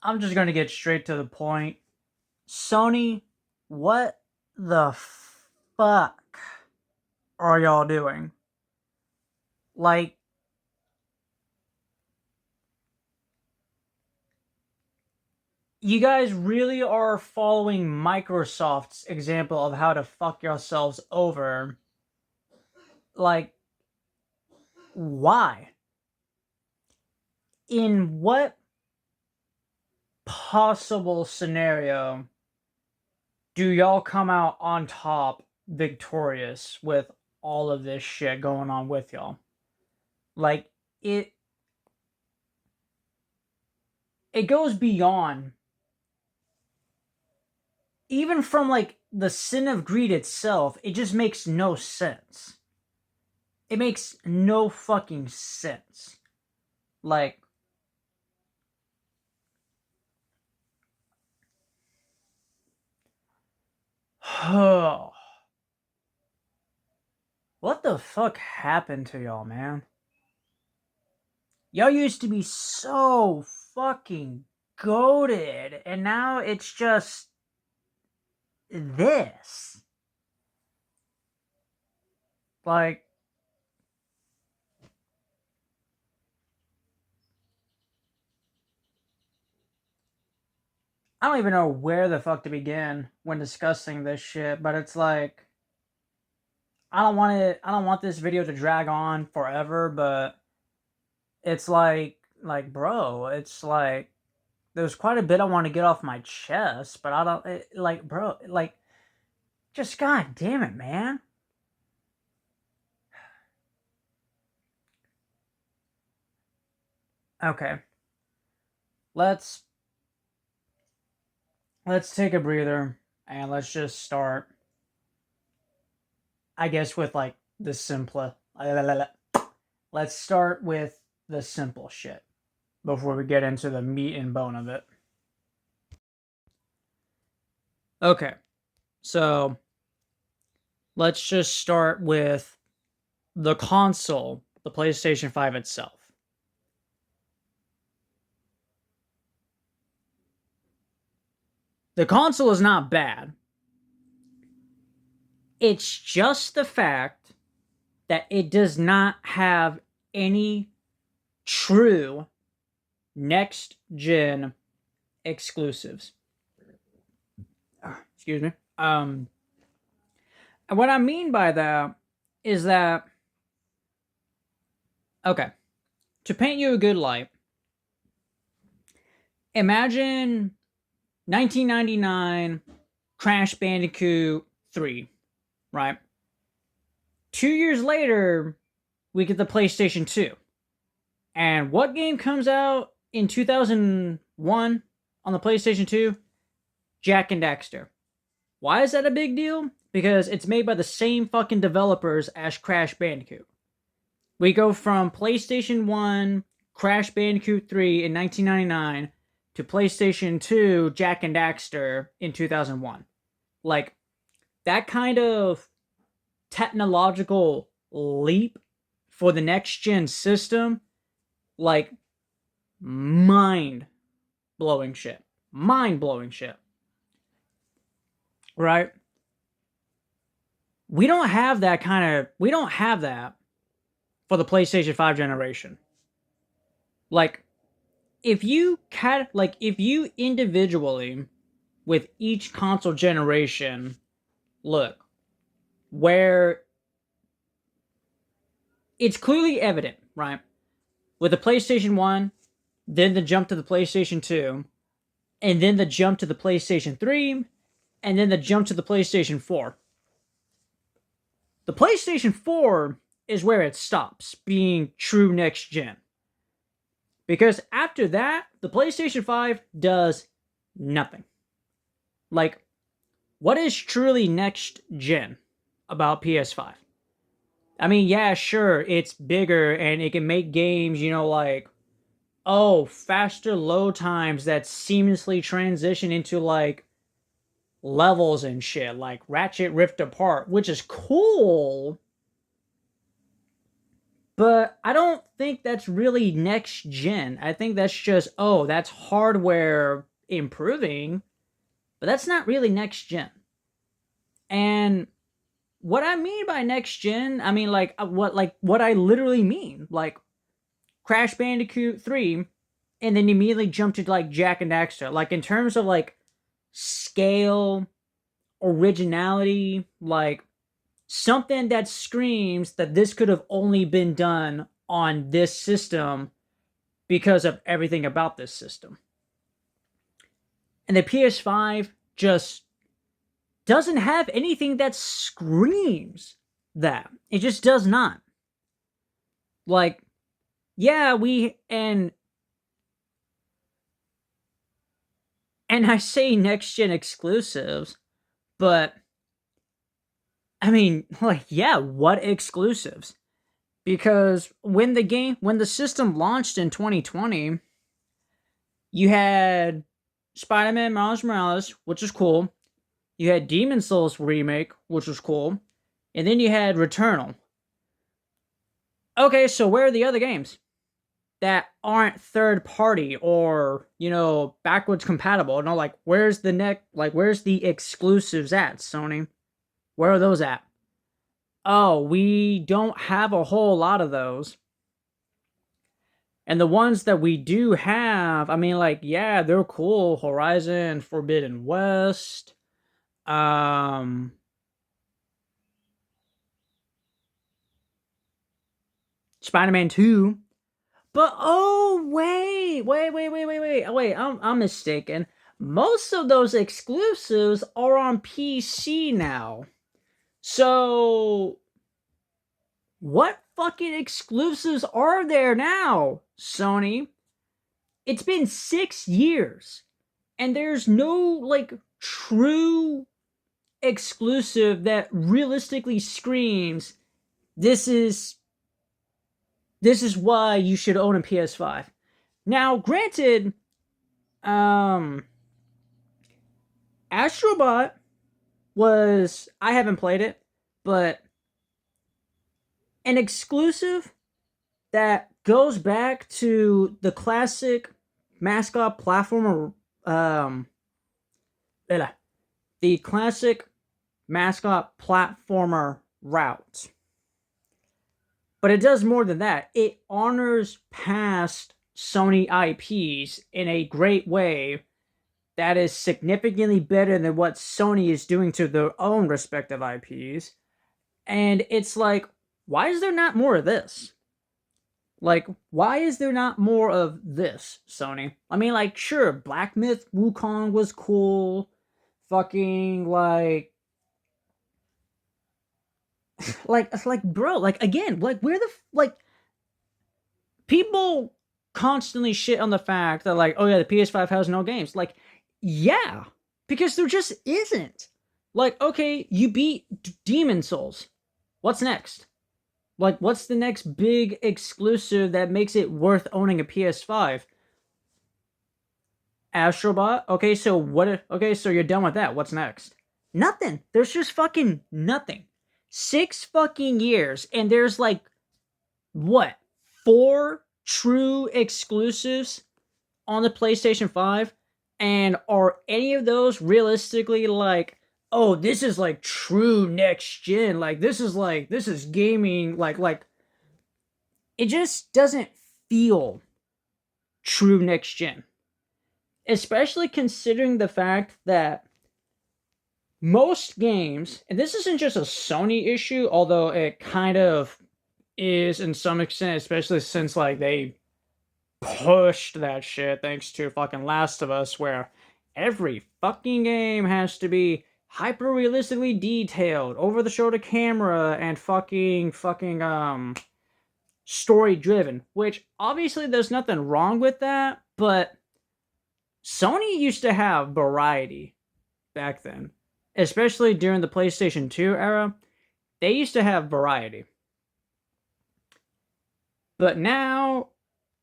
I'm just gonna get straight to the point. Sony, what the fuck are y'all doing? Like, you guys really are following Microsoft's example of how to fuck yourselves over. Like, why? In what possible scenario do y'all come out on top victorious with all of this shit going on with y'all? Like, it goes beyond even from like the sin of greed itself. It just makes no sense. It makes no fucking sense. Like, oh, what the fuck happened to y'all, man? Y'all used to be so fucking goated, and now it's just this. Like, I don't even know where the fuck to begin when discussing this shit, but it's like, I don't want this video to drag on forever, but it's bro, it's like there's quite a bit I want to get off my chest, but I don't bro, just god damn it, man. Okay. Let's take a breather and let's just start, I guess, with like the simple. Let's start with the simple shit before we get into the meat and bone of it. Okay, so let's just start with the console, the PlayStation 5 itself. The console is not bad. It's just the fact that it does not have any true next gen exclusives. Excuse me. And what I mean by that is that, okay, to paint you a good light, imagine 1999 Crash Bandicoot 3, right? 2 years later, we get the PlayStation 2. And what game comes out in 2001 on the PlayStation 2? Jak and Daxter. Why is that a big deal? Because it's made by the same fucking developers as Crash Bandicoot. We go from PlayStation 1, Crash Bandicoot 3 in 1999 to PlayStation 2, Jak and Daxter in 2001. Like, that kind of technological leap for the next gen system, like, mind blowing shit. Mind blowing shit. Right? We don't have that for the PlayStation 5 generation. Like, if you individually with each console generation look, where it's clearly evident, right? With the PlayStation 1, then the jump to the PlayStation 2, and then the jump to the PlayStation 3, and then the jump to the PlayStation 4. The PlayStation 4 is where it stops being true next gen. Because after that, the PlayStation 5 does nothing. Like, what is truly next gen about PS5? I mean, yeah, sure, it's bigger and it can make games, like, faster load times that seamlessly transition into, like, levels and shit, like Ratchet Rift Apart, which is cool. But I don't think that's really next gen. I think that's just, oh, that's hardware improving, but that's not really next gen. And what I mean by next gen, I mean what I literally mean, like Crash Bandicoot 3 and then immediately jump to like Jack and Daxter. Like in terms of like scale, originality, like something that screams that this could have only been done on this system because of everything about this system. And the PS5 just doesn't have anything that screams that. It just does not. Like, yeah, and I say next gen exclusives, but I mean, like, yeah, what exclusives? Because when the system launched in 2020, you had Spider-Man Miles Morales, which is cool. You had Demon Souls remake, which was cool, and then you had Returnal. Okay, so where are the other games that aren't third party or backwards compatible? No, like where's the exclusives at, Sony? Where are those at? Oh, we don't have a whole lot of those. And the ones that we do have, I mean, like, yeah, they're cool. Horizon, Forbidden West, um, Spider-Man 2. But oh wait, I'm mistaken. Most of those exclusives are on PC now. So what fucking exclusives are there now, Sony? It's been 6 years and there's no like true exclusive that realistically screams this is why you should own a PS5. Now, granted, Astrobot was, I haven't played it, but an exclusive that goes back to the classic mascot platformer, the classic mascot platformer route. But it does more than that. It honors past Sony IPs in a great way that is significantly better than what Sony is doing to their own respective IPs. And it's like, why is there not more of this? Like, why is there not more of this, Sony? I mean, like, sure, Black Myth Wukong was cool. Fucking, bro, like, again, like, where the, like, people constantly shit on the fact that, like, oh yeah, the PS5 has no games. Like, yeah, because there just isn't. Like, okay, you beat Demon Souls. What's next? Like, what's the next big exclusive that makes it worth owning a PS5? Astrobot? Okay, so what? Okay, so you're done with that. What's next? Nothing. There's just fucking nothing. 6 fucking years, and there's like, what? 4 true exclusives on the PlayStation 5? And are any of those realistically like, oh, this is like true next gen? Like, this is gaming, like, it just doesn't feel true next gen. Especially considering the fact that most games, and this isn't just a Sony issue, although it kind of is in some extent, especially since like they pushed that shit thanks to fucking Last of Us, where every fucking game has to be hyper realistically detailed, over the shoulder camera, and fucking story driven. Which obviously there's nothing wrong with that, but Sony used to have variety back then, especially during the PlayStation 2 era. They used to have variety. But now,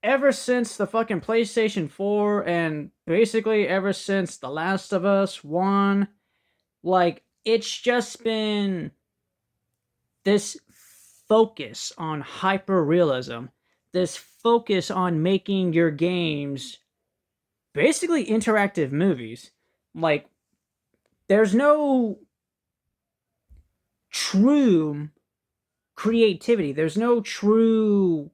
ever since the fucking PlayStation 4 and basically ever since The Last of Us 1, like, it's just been this focus on hyper realism, this focus on making your games basically interactive movies. Like, there's no true creativity, there's no true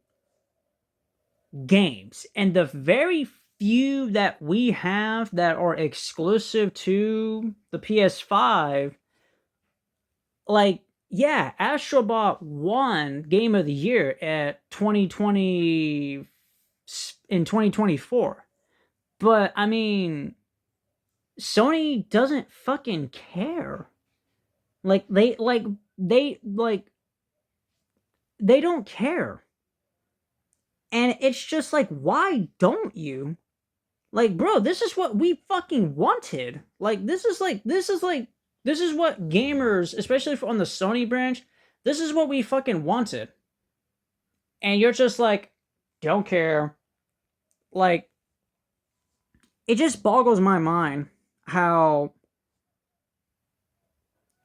games. And the very few that we have that are exclusive to the PS5, like, yeah, Astrobot won Game of the Year at 2020 in 2024. But I mean, Sony doesn't fucking care. Like they don't care. And it's just like, why don't you? Like, bro, this is what we fucking wanted. Like, this is what gamers, especially on the Sony branch, this is what we fucking wanted. And you're just like, don't care. Like, it just boggles my mind how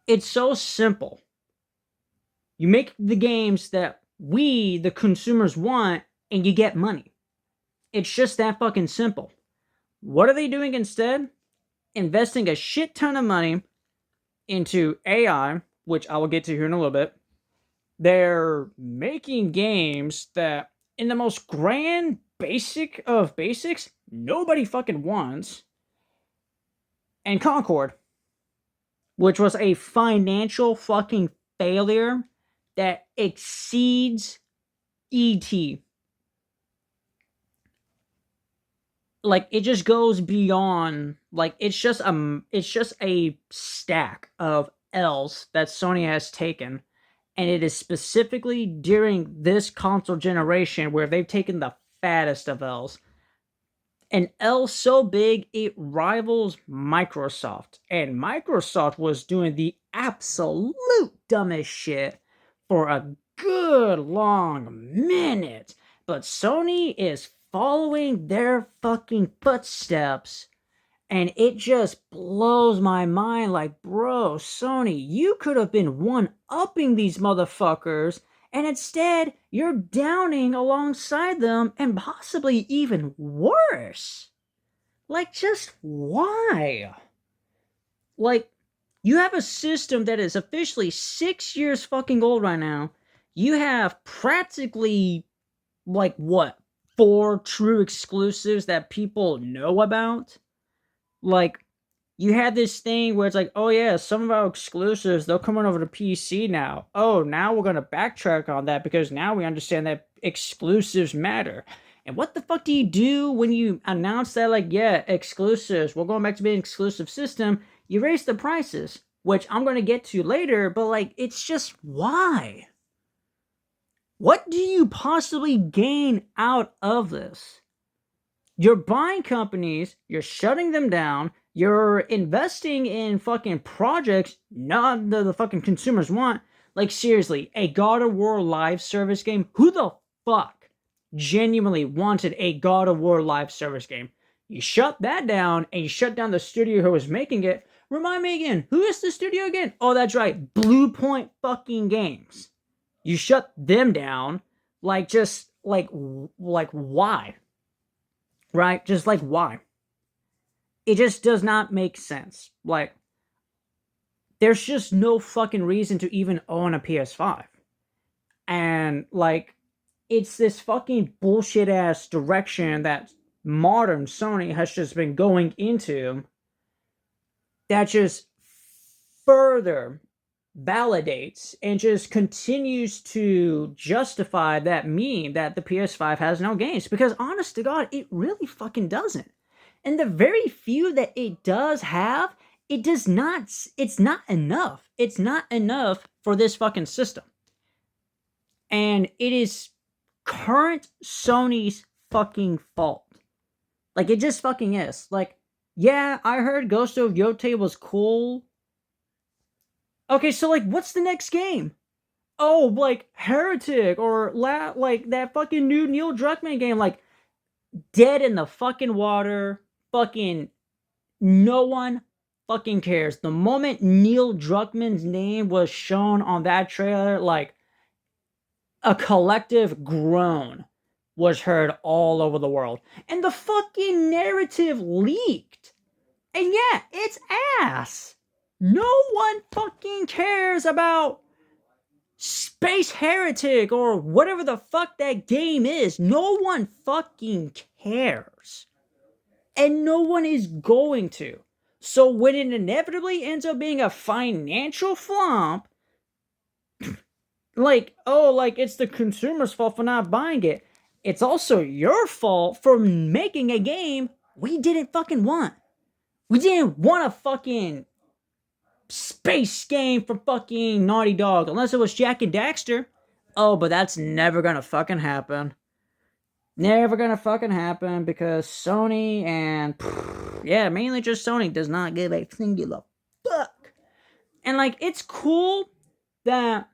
it's so simple. You make the games that we, the consumers, want, and you get money. It's just that fucking simple. What are they doing instead? Investing a shit ton of money into AI, which I will get to here in a little bit. They're making games that, in the most grand basic of basics, nobody fucking wants. And Concord, which was a financial fucking failure that exceeds ET. Like, it just goes beyond, like, it's just a stack of L's that Sony has taken, and it is specifically during this console generation where they've taken the fattest of L's. An L so big it rivals Microsoft, and Microsoft was doing the absolute dumbest shit for a good long minute, but Sony is following their fucking footsteps, and it just blows my mind. Like, bro, Sony, you could have been one-upping these motherfuckers, and instead you're downing alongside them, and possibly even worse. Like, just why? Like, you have a system that is officially 6 years fucking old right now. You have practically, like, what, 4 true exclusives that people know about? Like, you had this thing where it's like, oh yeah, some of our exclusives, they're coming over to PC now. Oh, now we're going to backtrack on that because now we understand that exclusives matter. And what the fuck do you do when you announce that, like, yeah, exclusives, we're going back to being an exclusive system? You raise the prices, which I'm going to get to later, but, like, it's just, why? What do you possibly gain out of this? You're buying companies, you're shutting them down, you're investing in fucking projects none of the fucking consumers want. Like, seriously, a God of War live service game? Who the fuck genuinely wanted a God of War live service game? You shut that down, and you shut down the studio who was making it. Remind me again, who is the studio again? Oh, that's right, Blue Point fucking Games. You shut them down, like, just, like why? Right? Just, like, why? It just does not make sense. Like, there's just no fucking reason to even own a PS5. And, like, it's this fucking bullshit ass direction that modern Sony has just been going into that just further validates and just continues to justify that meme that the PS5 has no games. Because, honest to God, it really fucking doesn't. And the very few that it does have, it's not enough. It's not enough for this fucking system. And it is current Sony's fucking fault. Like, it just fucking is. Like, yeah, I heard Ghost of Yote was cool. Okay, so, like, what's the next game? Oh, like, Heretic, or, like, that fucking new Neil Druckmann game, like, dead in the fucking water, fucking, no one fucking cares. The moment Neil Druckmann's name was shown on that trailer, like, a collective groan was heard all over the world. And the fucking narrative leaked. And yeah, it's ass. No one fucking cares about Space Heretic or whatever the fuck that game is. No one fucking cares. And no one is going to. So when it inevitably ends up being a financial flop, like, oh, like it's the consumer's fault for not buying it. It's also your fault for making a game we didn't fucking want. We didn't want a fucking space game from fucking Naughty Dog unless it was Jack and Daxter. Oh, but that's never gonna fucking happen. Never gonna fucking happen because Sony and yeah, mainly just Sony does not give a singular fuck. And like, it's cool that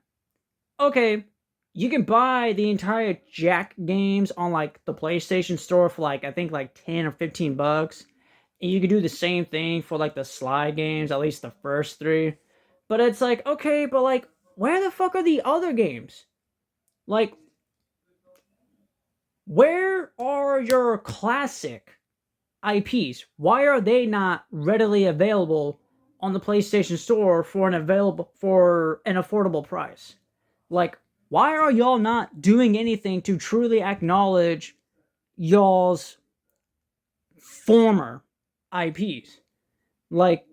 okay, you can buy the entire Jack games on like the PlayStation Store for like I think like 10 or 15 bucks. And you can do the same thing for like the Slide games, at least the first 3. But it's like, okay, but like where the fuck are the other games? Like where are your classic IPs? Why are they not readily available on the PlayStation Store for an affordable price? Like, why are y'all not doing anything to truly acknowledge y'all's former IPs? Like,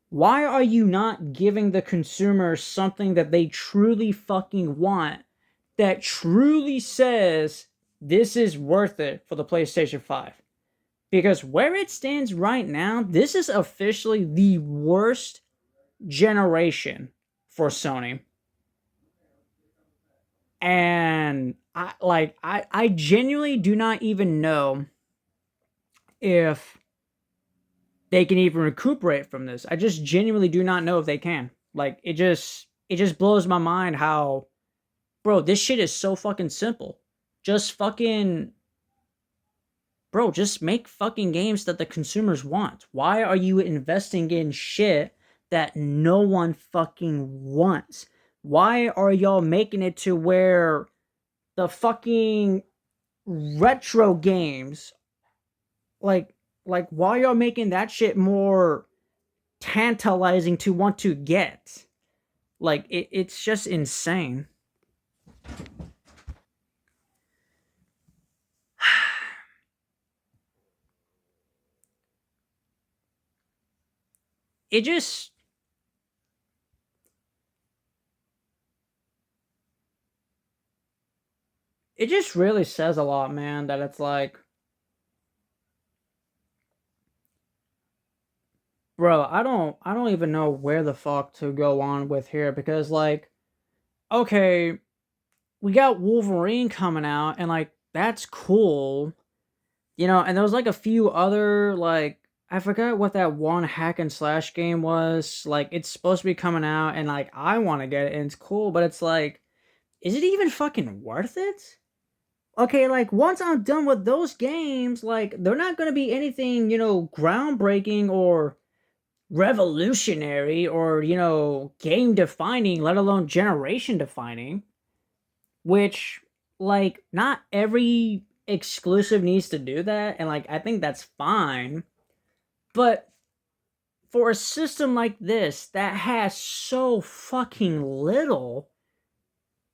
why are you not giving the consumer something that they truly fucking want, that truly says this is worth it for the PlayStation 5? Because where it stands right now, this is officially the worst generation for Sony. And I genuinely do not even know if they can even recuperate from this. I just genuinely do not know if they can. Like it just blows my mind how, bro, this shit is so fucking simple. Just fucking, bro, just make fucking games that the consumers want. Why are you investing in shit that no one fucking wants? Why are y'all making it to where the fucking retro games, like why y'all making that shit more tantalizing to want to get? Like it's just insane. It just really says a lot, man, that it's like, bro, I don't even know where the fuck to go on with here because like, okay, we got Wolverine coming out and like that's cool. You know, and there was like a few other like I forgot what that one hack and slash game was. Like it's supposed to be coming out and like I want to get it and it's cool, but it's like is it even fucking worth it? Okay, like once I'm done with those games, like they're not going to be anything, you know, groundbreaking or revolutionary or, you know, game defining, let alone generation defining, which like not every exclusive needs to do that and like I think that's fine. But for a system like this that has so fucking little,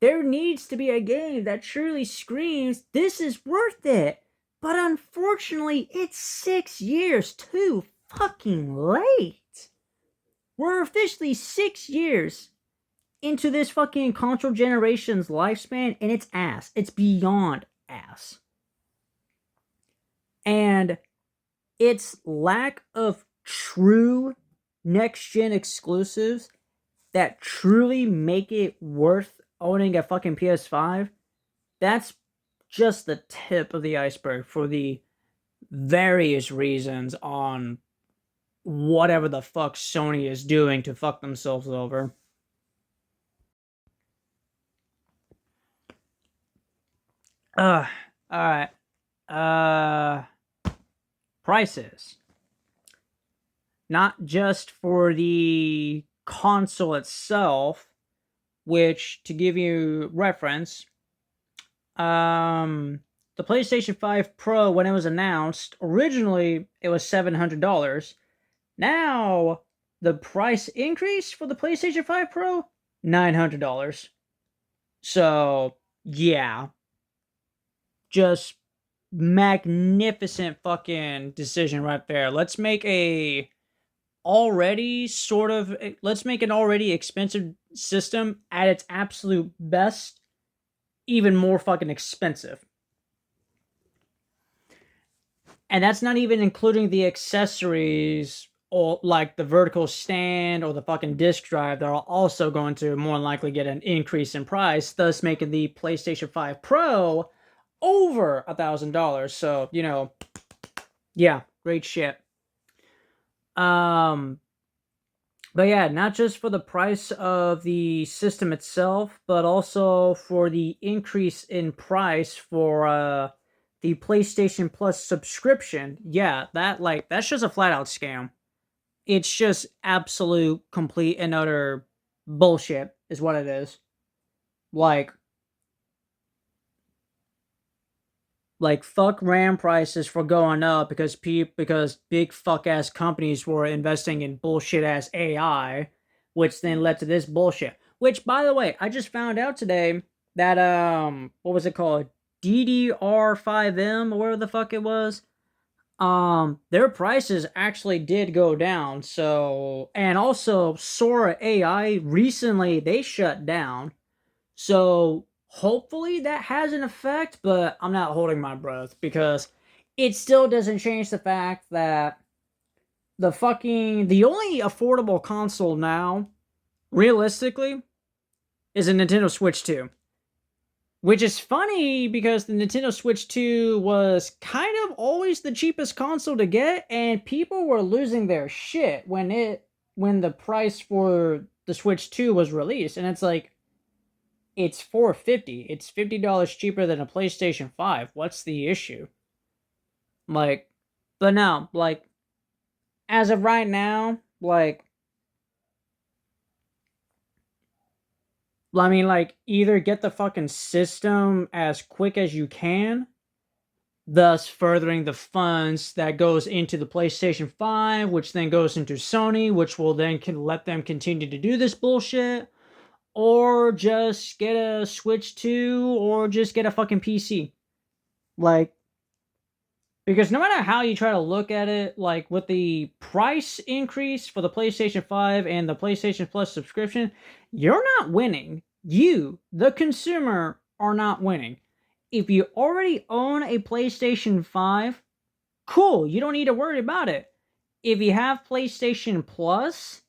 there needs to be a game that truly screams, this is worth it. But unfortunately, it's 6 years too fucking late. We're officially 6 years into this fucking console generation's lifespan, and it's ass. It's beyond ass. And its lack of true next-gen exclusives that truly make it worth owning a fucking PS5, that's just the tip of the iceberg for the various reasons on whatever the fuck Sony is doing to fuck themselves over. Alright. Uh, Prices. Not just for the console itself, which, to give you reference, the PlayStation 5 Pro, when it was announced, originally it was $700. Now, the price increase for the PlayStation 5 Pro, $900. So, yeah, just magnificent fucking decision right there. Let's make an already expensive system at its absolute best even more fucking expensive. And that's not even including the accessories or like the vertical stand or the fucking disk drive that are also going to more than likely get an increase in price, thus making the PlayStation 5 Pro over $1,000. So, yeah, great shit. But yeah, not just for the price of the system itself, but also for the increase in price for the PlayStation Plus subscription. Yeah, that's just a flat out scam. It's just absolute, complete, and utter bullshit, is what it is. Like fuck RAM prices for going up because big fuck ass companies were investing in bullshit ass AI, which then led to this bullshit. Which, by the way, I just found out today that what was it called, DDR5M or whatever the fuck it was. Their prices actually did go down. So, and also Sora AI recently they shut down. So hopefully that has an effect, but I'm not holding my breath because it still doesn't change the fact that the only affordable console now, realistically, is a Nintendo Switch 2. Which is funny because the Nintendo Switch 2 was kind of always the cheapest console to get, and people were losing their shit when the price for the Switch 2 was released. And it's like, it's $450. It's $50 cheaper than a PlayStation 5. What's the issue? Like, but no, like, as of right now, like, I mean, like, either get the fucking system as quick as you can, thus furthering the funds that goes into the PlayStation 5, which then goes into Sony, which will then can let them continue to do this bullshit, or just get a Switch 2, or just get a fucking PC. Like, because no matter how you try to look at it, like with the price increase for the PlayStation 5 and the PlayStation Plus subscription, you're not winning. You, the consumer, are not winning. If you already own a PlayStation 5, cool, you don't need to worry about it. If you have PlayStation Plus,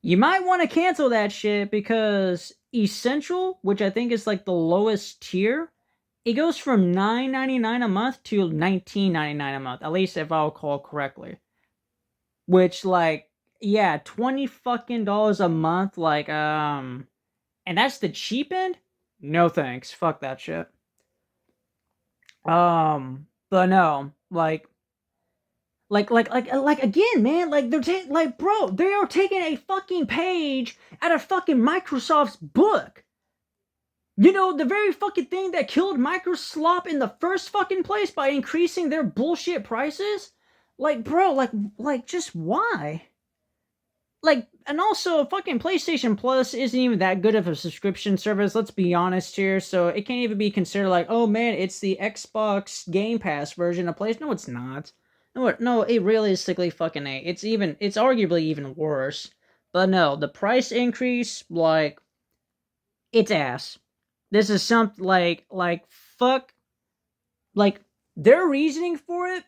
you might want to cancel that shit because Essential, which I think is like the lowest tier, it goes from $9.99 a month to $19.99 a month, at least if I recall correctly. Which, like, yeah, 20 fucking dollars a month, like, and that's the cheap end? No thanks. Fuck that shit. But no, like again, man, like like, bro, they are taking a fucking page out of fucking Microsoft's book. You know, the very fucking thing that killed Microsoft in the first fucking place by increasing their bullshit prices? Like, bro, just why? Like, and also, fucking PlayStation Plus isn't even that good of a subscription service, let's be honest here, so it can't even be considered like, oh man, it's the Xbox Game Pass version of PlayStation. No, it's not. No, it realistically fucking ain't. It's arguably even worse. But no, the price increase, like, it's ass. This is something fuck, like, their reasoning for it,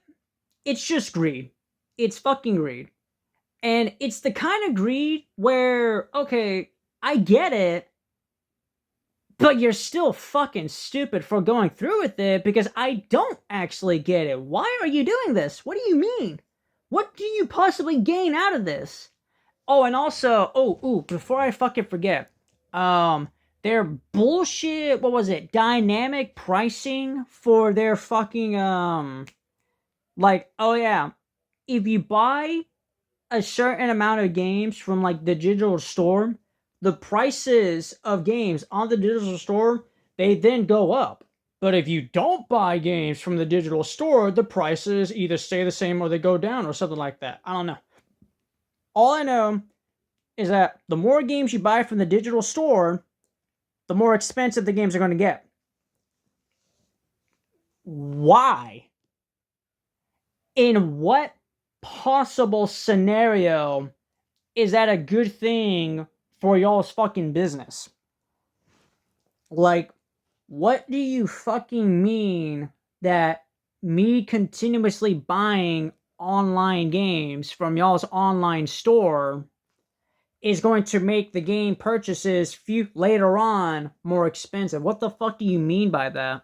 it's just greed. It's fucking greed. And it's the kind of greed where, okay, I get it, but you're still fucking stupid for going through with it because I don't actually get it. Why are you doing this? What do you mean? What do you possibly gain out of this? Oh, and also, before I fucking forget, their bullshit, what was it? Dynamic pricing for their fucking, like, oh yeah, if you buy a certain amount of games from like the digital store, the prices of games on the digital store, they then go up. But if you don't buy games from the digital store, the prices either stay the same or they go down or something like that. I don't know. All I know is that the more games you buy from the digital store, the more expensive the games are going to get. Why? In what possible scenario is that a good thing for y'all's fucking business? Like, what do you fucking mean that me continuously buying online games from y'all's online store is going to make the game purchases later on more expensive? What the fuck do you mean by that?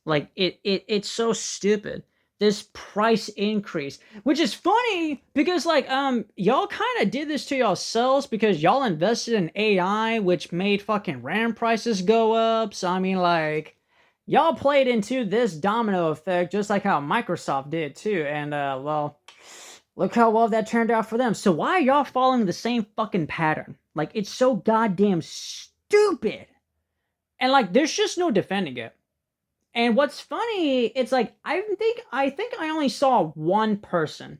Like, it's so stupid. This price increase, which is funny because like y'all kind of did this to yourselves because y'all invested in AI, which made fucking RAM prices go up. So I mean, like, y'all played into this domino effect just like how Microsoft did too. And well, look how well that turned out for them. So why are y'all following the same fucking pattern? Like, it's so goddamn stupid. And like, there's just no defending it. And what's funny, it's like I think I only saw one person.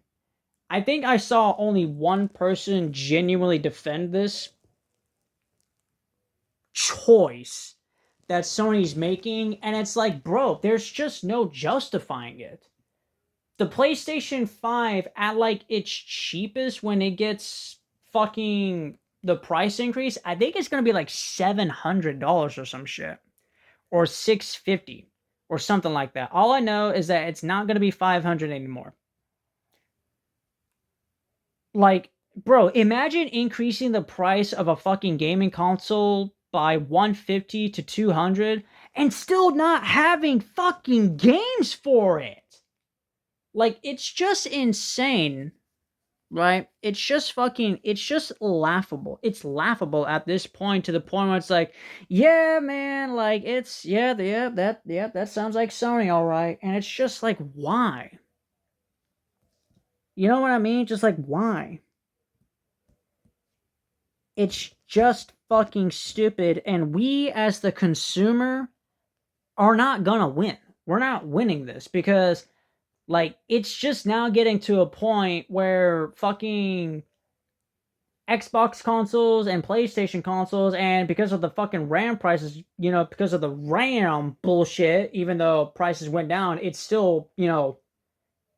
I think I saw only one person genuinely defend this choice that Sony's making, and it's like, bro, there's just no justifying it. The PlayStation 5 at like its cheapest when it gets fucking the price increase, I think it's gonna be like $700 or some shit. Or 650 or something like that. All I know is that it's not going to be 500 anymore. Like, bro, imagine increasing the price of a fucking gaming console by 150 to 200 and still not having fucking games for it. Like, it's just insane. Right? It's just laughable. It's laughable at this point, to the point where it's like, yeah, man, like, that sounds like Sony, all right. And it's just like, why? You know what I mean? Just like, why? It's just fucking stupid. And we, as the consumer, are not gonna win. We're not winning this because, like, it's just now getting to a point where fucking Xbox consoles and PlayStation consoles, and because of the fucking RAM prices, because of the RAM bullshit, even though prices went down, it's still,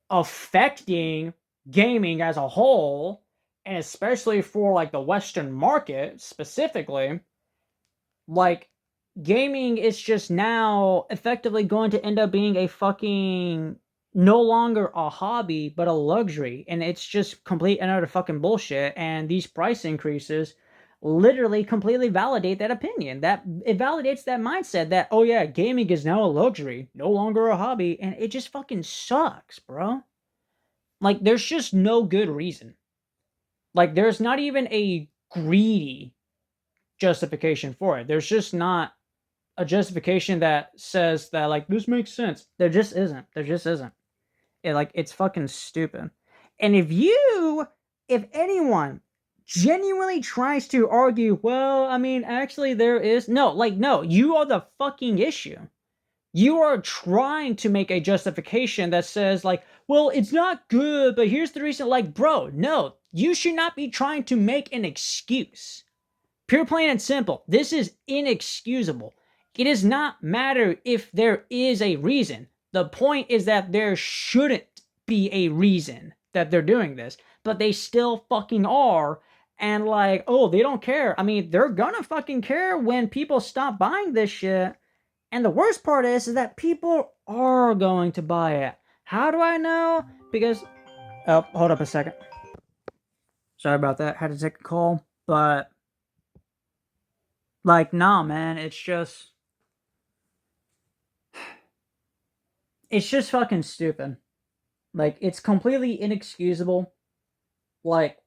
affecting gaming as a whole, and especially for like the Western market specifically. Like, gaming is just now effectively going to end up being a fucking no longer a hobby but a luxury, and it's just complete and utter fucking bullshit. And these price increases literally completely validate that opinion. That it validates that mindset that, oh yeah, gaming is now a luxury, no longer a hobby, and it just fucking sucks, bro. Like, there's just no good reason. Like, there's not even a greedy justification for it. There's just not a justification that says that, like, this makes sense. There just isn't. There just isn't. It's fucking stupid. And if anyone genuinely tries to argue, well, I mean, actually there is no, you are the fucking issue. You are trying to make a justification that says, like, well, it's not good, but here's the reason. Like, bro, no, you should not be trying to make an excuse. Pure, plain, and simple. This is inexcusable. It does not matter if there is a reason. The point is that there shouldn't be a reason that they're doing this, but they still fucking are. And like, oh, they don't care. I mean, they're gonna fucking care when people stop buying this shit. And the worst part is that people are going to buy it. How do I know? Because, oh, hold up a second. Sorry about that. Had to take a call. But, like, nah, man, it's just fucking stupid. Like, it's completely inexcusable. Like,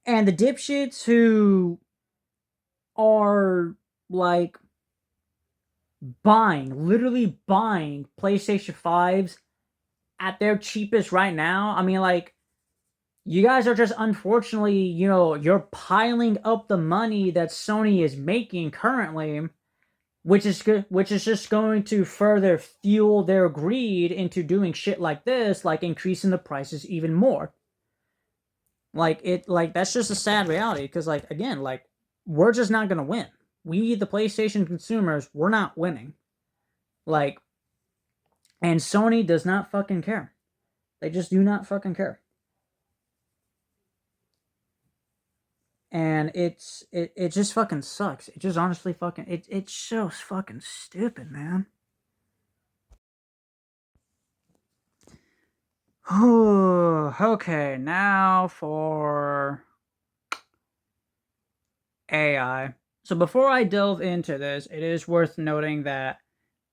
and the dipshits who are, like, literally buying PlayStation 5s at their cheapest right now. I mean, like, You guys are just unfortunately, you're piling up the money that Sony is making currently, which is just going to further fuel their greed into doing shit like this, like increasing the prices even more. Like that's just a sad reality because like again, like we're just not gonna win. We the PlayStation consumers, we're not winning. Like, and Sony does not fucking care. They just do not fucking care. And it just fucking sucks. It just honestly fucking it's so fucking stupid, man. Okay, now for AI. So before I delve into this, it is worth noting that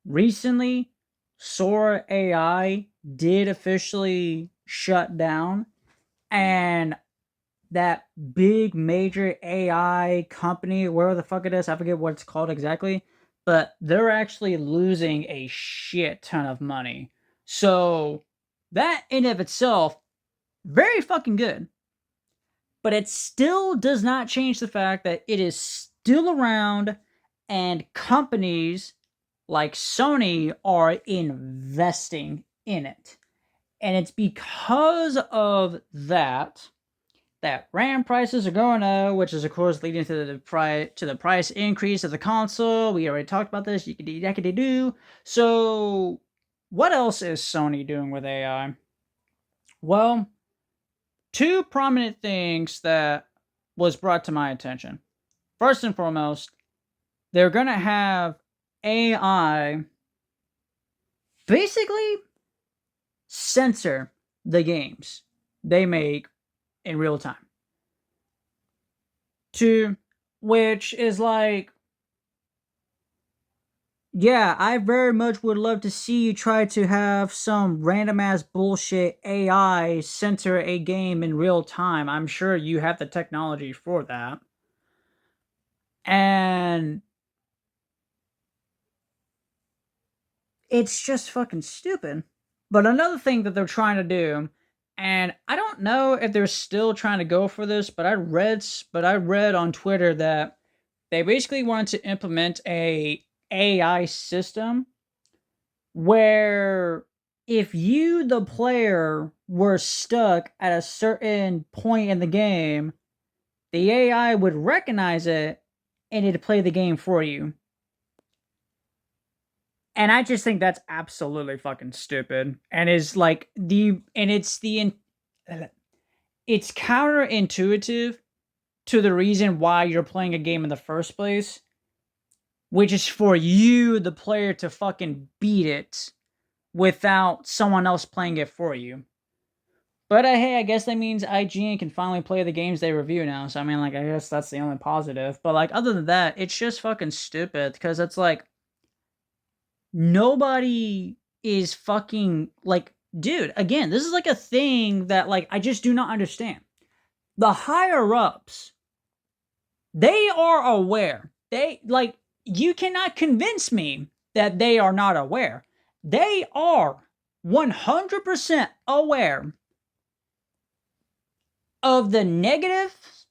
recently Sora AI did officially shut down, and that big major AI company, where the fuck it is, I forget what it's called exactly, but they're actually losing a shit ton of money. So that in of itself, very fucking good. But it still does not change the fact that it is still around and companies like Sony are investing in it. And it's because of that RAM prices are going up, which is of course leading to the price increase of the console. We already talked about this. Yakety do. So, what else is Sony doing with AI? Well, two prominent things that was brought to my attention. First and foremost, they're gonna have AI basically censor the games they make in real time. To which is like, yeah, I very much would love to see you try to have some random ass bullshit AI censor a game in real time. I'm sure you have the technology for that. And it's just fucking stupid. But another thing that they're trying to do, and I don't know if they're still trying to go for this, but I read on Twitter that they basically want to implement a AI system where if you the player were stuck at a certain point in the game, the AI would recognize it and it'd play the game for you. And I just think that's absolutely fucking stupid. And is like it's counterintuitive to the reason why you're playing a game in the first place, which is for you, the player, to fucking beat it without someone else playing it for you. But hey, I guess that means IGN can finally play the games they review now. So I mean, like, I guess that's the only positive. But like, other than that, it's just fucking stupid because it's like nobody is fucking like, dude. Again, this is like a thing that like I just do not understand. The higher ups, they are aware. They like you cannot convince me that they are not aware. They are 100% aware of the negatives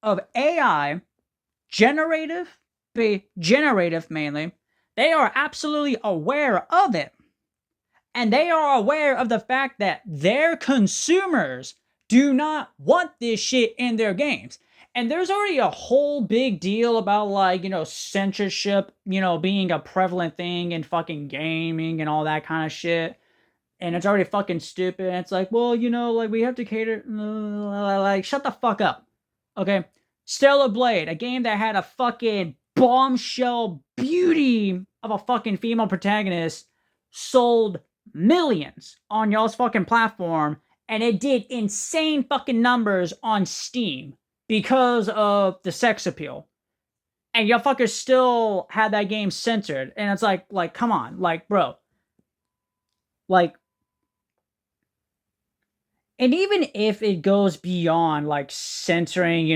of AI generative be generative mainly. They are absolutely aware of it. And they are aware of the fact that their consumers do not want this shit in their games. And there's already a whole big deal about like, censorship, being a prevalent thing in fucking gaming and all that kind of shit. And it's already fucking stupid. And it's like, well, like we have to cater. Like, shut the fuck up. Okay? Stellar Blade, a game that had a fucking bombshell beauty of a fucking female protagonist, sold millions on y'all's fucking platform, and it did insane fucking numbers on Steam because of the sex appeal. And y'all fuckers still had that game censored. And it's like, come on, like, bro. Like, and even if it goes beyond like censoring,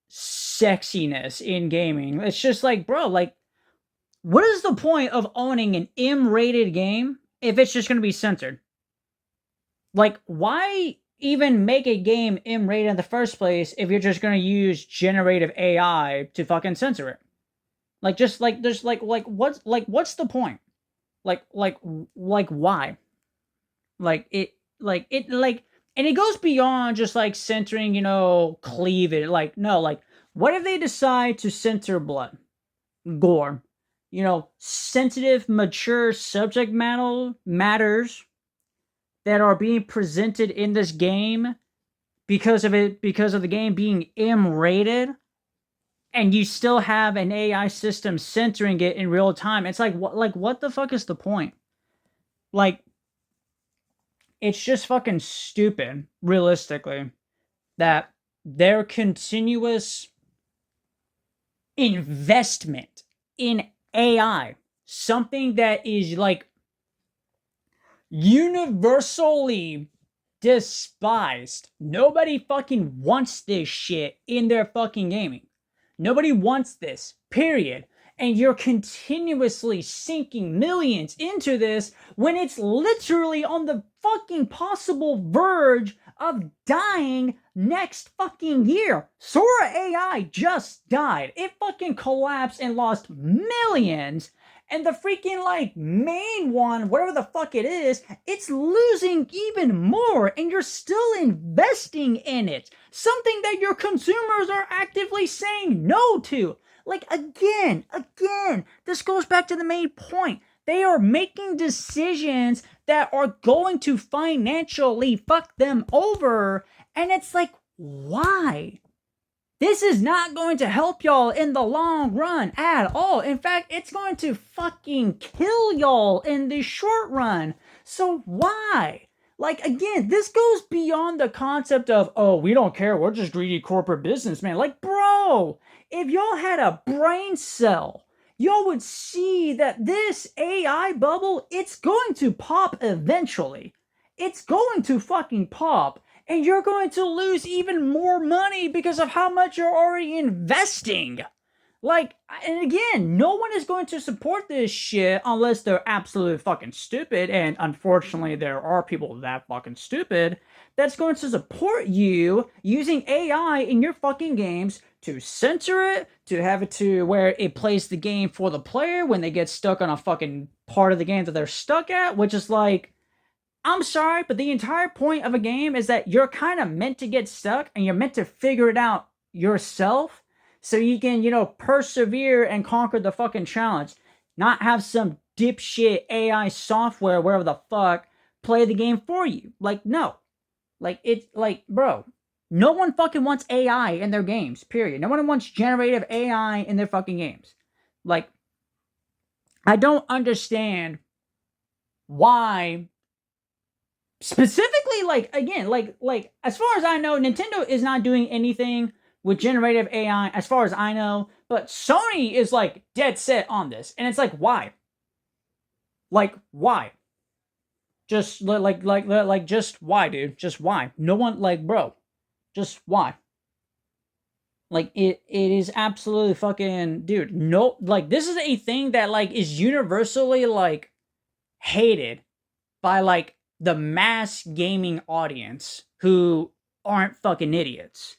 sexiness in gaming, it's just like, bro, like, what is the point of owning an M-rated game if it's just going to be censored? Like, why even make a game M-rated in the first place if you're just gonna use generative AI to fucking censor it? Like, just like there's what's the point? Like why? Like, and it goes beyond just like censoring, cleavage. Like, no, like, what if they decide to censor blood, gore, sensitive, mature subject matters that are being presented in this game because of the game being M-rated, and you still have an AI system censoring it in real time? It's like, what the fuck is the point? Like, it's just fucking stupid, realistically, that their continuous investment in AI, something that is like universally despised. Nobody fucking wants this shit in their fucking gaming. Nobody wants this, period. And you're continuously sinking millions into this when it's literally on the fucking possible verge of dying next fucking year. Sora AI just died. It fucking collapsed and lost millions. And the freaking, like, main one, whatever the fuck it is, it's losing even more, and you're still investing in it. Something that your consumers are actively saying no to. Like, again, this goes back to the main point. They are making decisions that are going to financially fuck them over, and it's like, why? This is not going to help y'all in the long run at all. In fact, it's going to fucking kill y'all in the short run. So why? Like, again, this goes beyond the concept of, oh, we don't care, we're just greedy corporate businessmen. Like, bro, if y'all had a brain cell, y'all would see that this AI bubble, it's going to pop eventually. It's going to fucking pop. And you're going to lose even more money because of how much you're already investing. Like, and again, no one is going to support this shit unless they're absolutely fucking stupid. And unfortunately, there are people that fucking stupid that's going to support you using AI in your fucking games to censor it, to have it to where it plays the game for the player when they get stuck on a fucking part of the game that they're stuck at, which is like, I'm sorry, but the entire point of a game is that you're kind of meant to get stuck and you're meant to figure it out yourself so you can, persevere and conquer the fucking challenge. Not have some dipshit AI software, wherever the fuck, play the game for you. Like, no. Like, it's like, bro, no one fucking wants AI in their games, period. No one wants generative AI in their fucking games. Like, I don't understand why. Specifically, like, again, like as far as I know, Nintendo is not doing anything with generative AI as far as I know, but Sony is like dead set on this. And it's like, why? Like, why? Just just why, dude? Just why? No one, like, bro, just why? Like, it is absolutely fucking, dude, no, like, this is a thing that, like, is universally, like, hated by, like, the mass gaming audience who aren't fucking idiots.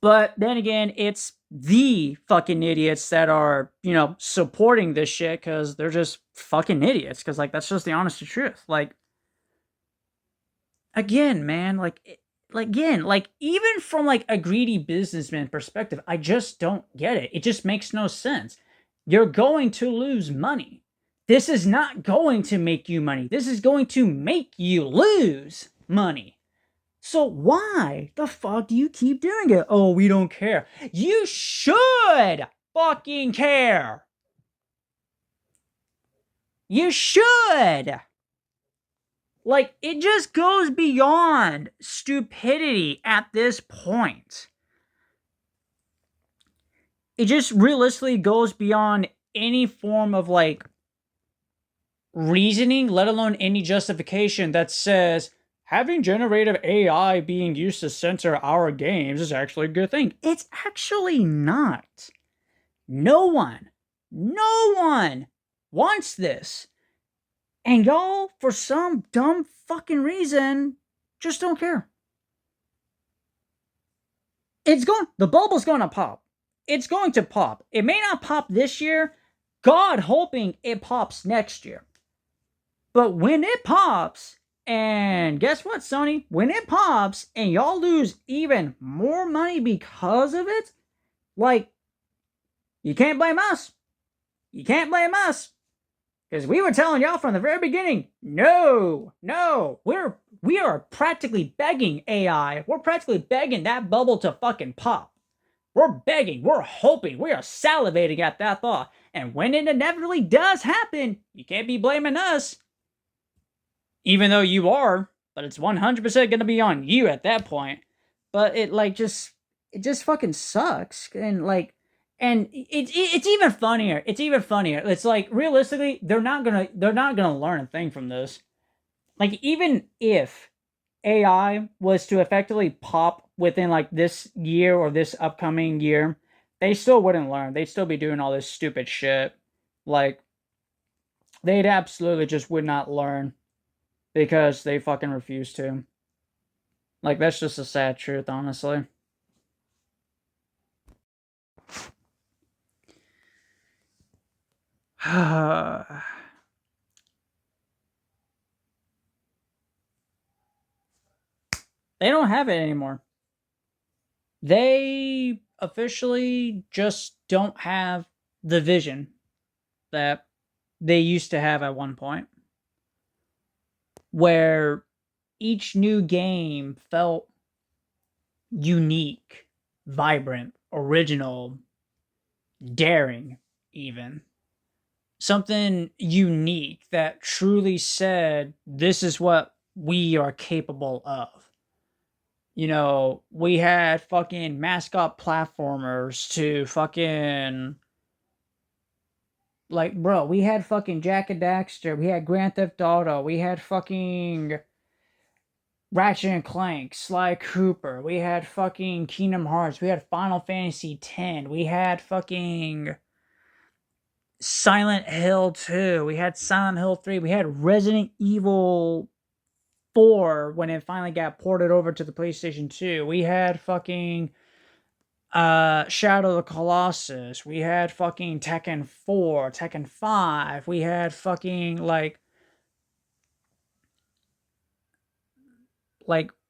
But then again, it's the fucking idiots that are, supporting this shit because they're just fucking idiots. Because, like, that's just the honest truth. Like, again, man, even from, like, a greedy businessman perspective, I just don't get it. It just makes no sense. You're going to lose money. This is not going to make you money. This is going to make you lose money. So why the fuck do you keep doing it? Oh, we don't care. You should fucking care. You should. Like, it just goes beyond stupidity at this point. It just realistically goes beyond any form of, like, reasoning, let alone any justification that says having generative AI being used to censor our games is actually a good thing. It's actually not. No one wants this. And y'all, for some dumb fucking reason, Just don't care. The bubble's gonna pop. It's going to pop. It may not pop this year. God hoping it pops next year. But when it pops, and guess what, Sony? When it pops and y'all lose even more money because of it, like, you can't blame us. You can't blame us. Because we were telling y'all from the very beginning, no, we are practically begging AI. We're practically begging that bubble to fucking pop. We're begging, we're hoping, we are salivating at that thought. And when it inevitably does happen, you can't be blaming us. Even though you are, but it's 100% gonna be on you at that point. But it just fucking sucks. And it's even funnier. It's even funnier. It's like, realistically, they're not gonna learn a thing from this. Like, even if AI was to effectively pop within like this year or this upcoming year, they still wouldn't learn. They'd still be doing all this stupid shit. Like, they'd absolutely just would not learn because they fucking refuse to. Like, that's just a sad truth, honestly. They don't have it anymore. They officially just don't have the vision that they used to have at one point, where each new game felt unique, vibrant, original, daring, even. Something unique that truly said, this is what we are capable of. You know, we had fucking mascot platformers to fucking, like, bro, we had fucking Jack and Daxter, we had Grand Theft Auto, we had fucking Ratchet and Clank, Sly Cooper, we had fucking Kingdom Hearts, we had Final Fantasy X, we had fucking Silent Hill 2, we had Silent Hill 3, we had Resident Evil 4 when it finally got ported over to the PlayStation 2. We had fucking Shadow of the Colossus. We had fucking Tekken 4, Tekken 5. We had fucking like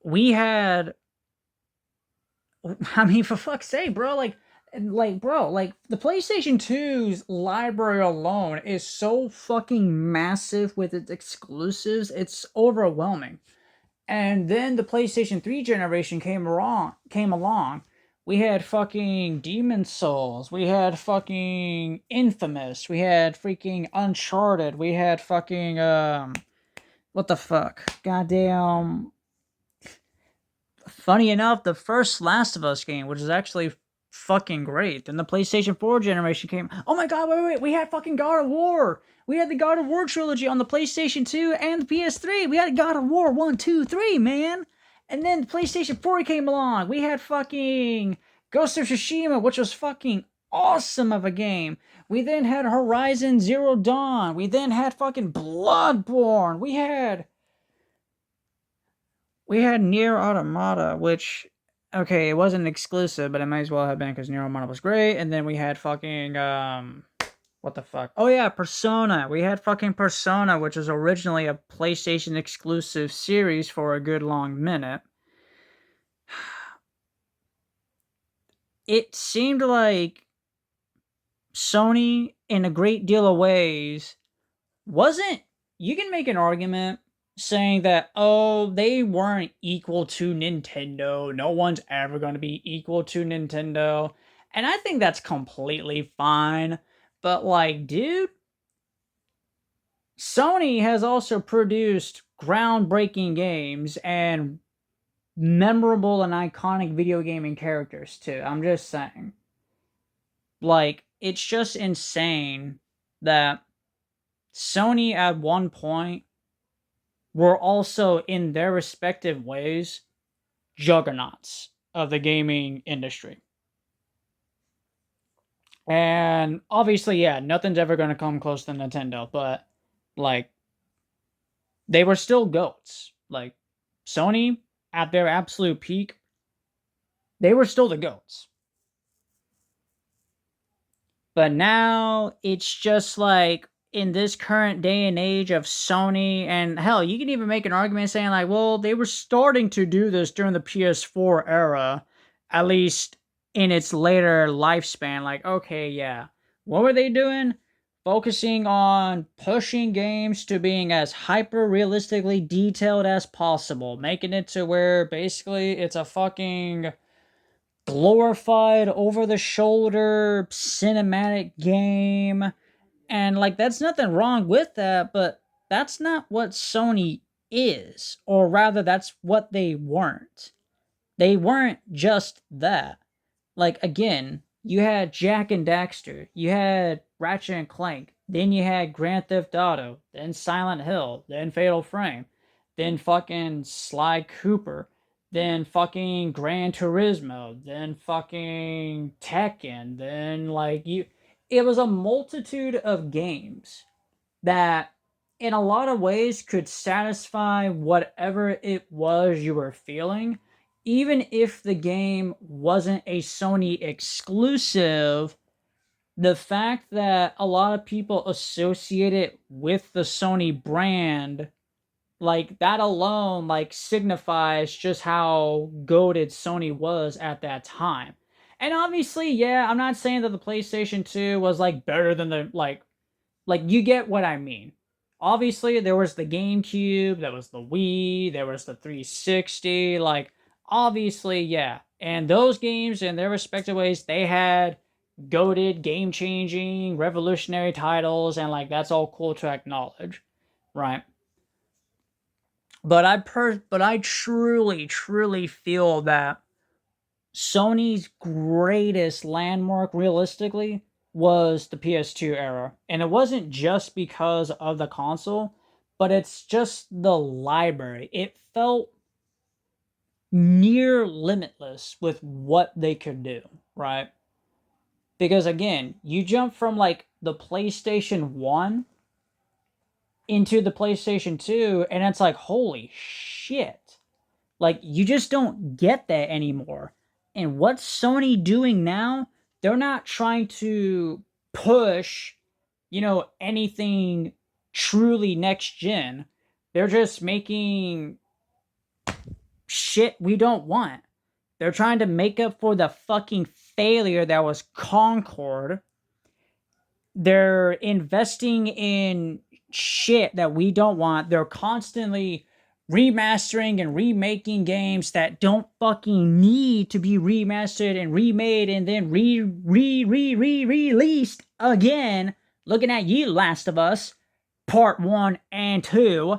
we had I mean, for fuck's sake, bro, like the PlayStation 2's library alone is so fucking massive with its exclusives. It's overwhelming. And then the PlayStation 3 generation came along. We had fucking Demon Souls. We had fucking Infamous. We had freaking Uncharted. We had fucking what the fuck? Goddamn. Funny enough, the first Last of Us game, which is actually fucking great. Then the PlayStation 4 generation came. Oh my god, wait. We had fucking God of War. We had the God of War trilogy on the PlayStation 2 and the PS3. We had God of War 1, 2, 3, man. And then the PlayStation 4 came along. We had fucking Ghost of Tsushima, which was fucking awesome of a game. We then had Horizon Zero Dawn. We then had fucking Bloodborne. We had Nier Automata, which, okay, it wasn't exclusive, but it might as well have been because Nier Automata was great. And then we had fucking what the fuck? Oh yeah, Persona. We had fucking Persona, which was originally a PlayStation exclusive series for a good long minute. It seemed like Sony, in a great deal of ways, wasn't. You can make an argument saying that, oh, they weren't equal to Nintendo. No one's ever going to be equal to Nintendo. And I think that's completely fine. But, like, dude, Sony has also produced groundbreaking games and memorable and iconic video gaming characters, too. I'm just saying. Like, it's just insane that Sony at one point were also, in their respective ways, juggernauts of the gaming industry. And obviously, yeah, nothing's ever going to come close to Nintendo, but, like, they were still goats. Like, Sony, at their absolute peak, they were still the GOATs. But now it's just like in this current day and age of Sony, and hell, you can even make an argument saying, like, well, they were starting to do this during the PS4 era, at least in its later lifespan. Like, okay, yeah. What were they doing? Focusing on pushing games to being as hyper realistically detailed as possible, making it to where basically it's a fucking glorified over the shoulder cinematic game, and like that's nothing wrong with that, but that's not what Sony is, or rather that's what they weren't just that. Like again, you had Jack and Daxter, you had Ratchet and Clank, then you had Grand Theft Auto, then Silent Hill, then Fatal Frame, then fucking Sly Cooper, then fucking Gran Turismo, then fucking Tekken, then like you it was a multitude of games that in a lot of ways could satisfy whatever it was you were feeling, even if the game wasn't a Sony exclusive. The fact that a lot of people associate it with the Sony brand, like that alone, like signifies just how goated Sony was at that time. And obviously, yeah, I'm not saying that the PlayStation 2 was like better than the like you get what I mean. Obviously, there was the GameCube, there was the Wii, there was the 360. Like, obviously, yeah. And those games, in their respective ways, they had goated, game changing, revolutionary titles, and like that's all cool to acknowledge, right? But I truly, truly feel that Sony's greatest landmark, realistically, was the PS2 era. And it wasn't just because of the console, but it's just the library. It felt near limitless with what they could do, right? Because again, you jump from like the PlayStation 1 into the PlayStation 2, and it's like, holy shit. Like, you just don't get that anymore. And what's Sony doing now? They're not trying to push, anything truly next gen. They're just making shit we don't want. They're trying to make up for the fucking failure that was Concord. They're investing in shit that we don't want. They're constantly remastering and remaking games that don't fucking need to be remastered and remade and then released again. Looking at you, Last of Us, Part 1 and 2.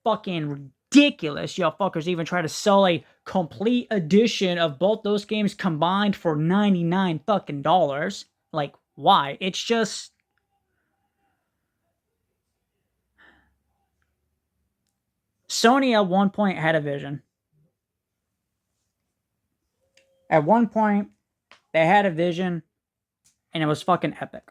Fucking ridiculous. Y'all fuckers even try to sell a complete edition of both those games combined for 99 fucking dollars. Like, why? It's just Sony at one point had a vision. At one point, they had a vision, and it was fucking epic.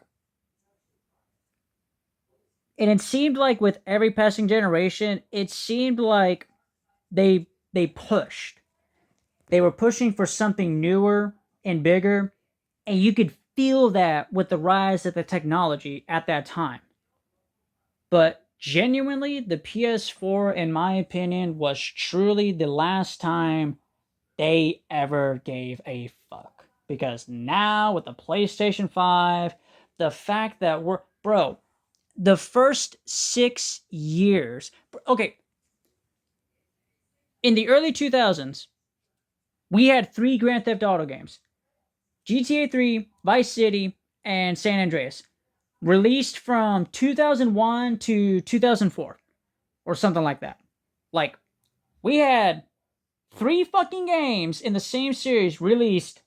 And it seemed like with every passing generation, it seemed like they pushed. They were pushing for something newer and bigger, and you could feel that with the rise of the technology at that time. But genuinely, the PS4, in my opinion, was truly the last time they ever gave a fuck. Because now with the PlayStation 5, the fact that bro, the first 6 years, okay, in the early 2000s, we had 3 Grand Theft Auto games: GTA 3, Vice City, and San Andreas, released from 2001 to 2004, or something like that. Like, we had 3 fucking games in the same series released